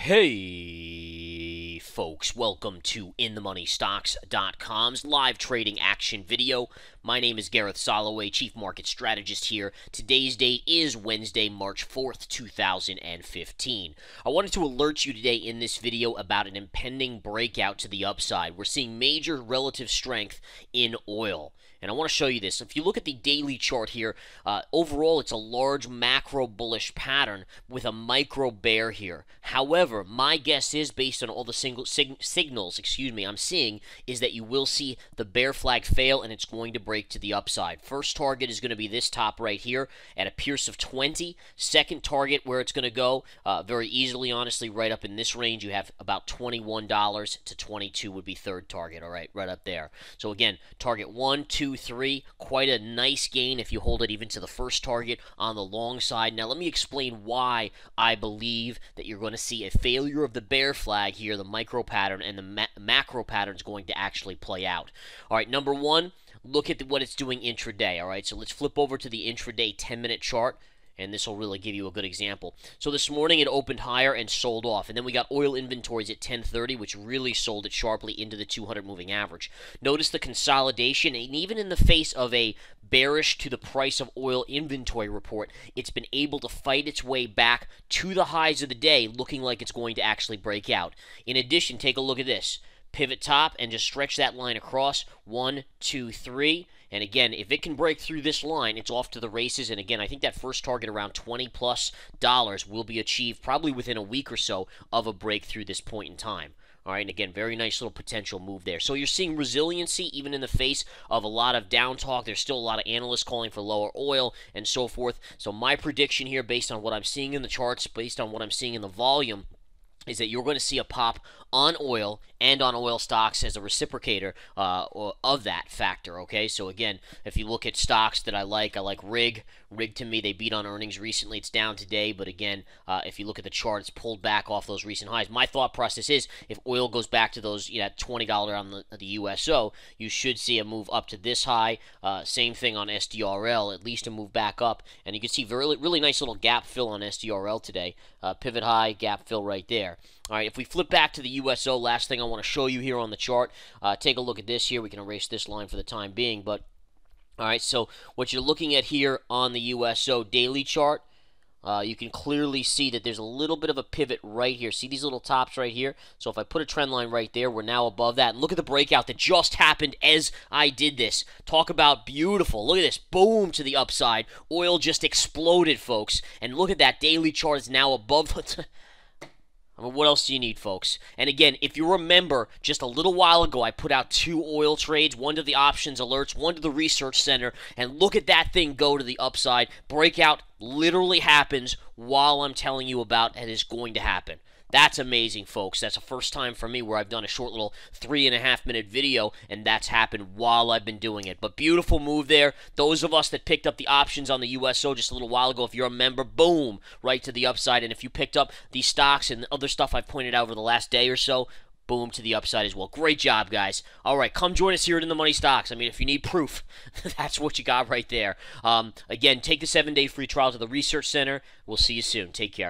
Hey folks, welcome to InTheMoneyStocks.com's live trading action video. My name is Gareth Soloway, Chief Market Strategist here. Today's date is Wednesday, March 4th, 2015. I wanted to alert you today in this video about an impending breakout to the upside. We're seeing major relative strength in oil. And I want to show you this. If you look at the daily chart here, overall it's a large macro bullish pattern with a micro bear here. However, my guess is, based on all the signals I'm seeing, is that you will see the bear flag fail and it's going to break to the upside. First target is going to be this top right here at a Pierce of 20. Second target where it's going to go very easily, honestly, right up in this range. You have about $21 to 22 would be third target, all right, right up there. So again, target 1, 2, 3, quite a nice gain if you hold it even to the first target on the long side. Now let me explain why I believe that you're going to see a failure of the bear flag here, the micro pattern, and the macro pattern is going to actually play out. All right, number one, look at what it's doing intraday. All right, so let's flip over to the intraday 10-minute chart, and this will really give you a good example. So this morning it opened higher and sold off, and then we got oil inventories at 10:30, which really sold it sharply into the 200 moving average. Notice the consolidation, and even in the face of a bearish to the price of oil inventory report, it's been able to fight its way back to the highs of the day, looking like it's going to actually break out. In addition, take a look at this. Pivot top and just stretch that line across. 1, 2, 3. And again, if it can break through this line, it's off to the races. And again, I think that first target around $20+ will be achieved probably within a week or so of a breakthrough this point in time. All right, and again, very nice little potential move there. So you're seeing resiliency even in the face of a lot of down talk. There's still a lot of analysts calling for lower oil and so forth. So my prediction here, based on what I'm seeing in the charts, based on what I'm seeing in the volume, is that you're going to see a pop on oil and on oil stocks as a reciprocator of that factor, okay? So again, if you look at stocks that I like Rig. Rig, to me, they beat on earnings recently. It's down today, but again, if you look at the chart, it's pulled back off those recent highs. My thought process is if oil goes back to those, $20 on the USO, you should see a move up to this high. Same thing on SDRL, at least a move back up. And you can see really nice little gap fill on SDRL today. Pivot high, gap fill right there. All right, if we flip back to the USO, last thing I want to show you here on the chart, take a look at this here. We can erase this line for the time being, but all right, so what you're looking at here on the USO daily chart, you can clearly see that there's a little bit of a pivot right here. See these little tops right here? So if I put a trend line right there, we're now above that. And look at the breakout that just happened as I did this. Talk about beautiful. Look at this. Boom to the upside. Oil just exploded, folks. And look at that daily chart is now above the... I mean, what else do you need, folks? And again, if you remember, just a little while ago, I put out 2 oil trades, one to the options alerts, one to the research center, and look at that thing go to the upside. Breakout literally happens while I'm telling you about it is going to happen. That's amazing, folks. That's the first time for me where I've done a short little 3.5-minute video, and that's happened while I've been doing it. But beautiful move there. Those of us that picked up the options on the USO just a little while ago, if you're a member, boom, right to the upside. And if you picked up these stocks and the other stuff I've pointed out over the last day or so, boom to the upside as well. Great job, guys. All right, come join us here at In the Money Stocks. I mean, if you need proof, that's what you got right there. Again, take the 7-day free trial to the Research Center. We'll see you soon. Take care.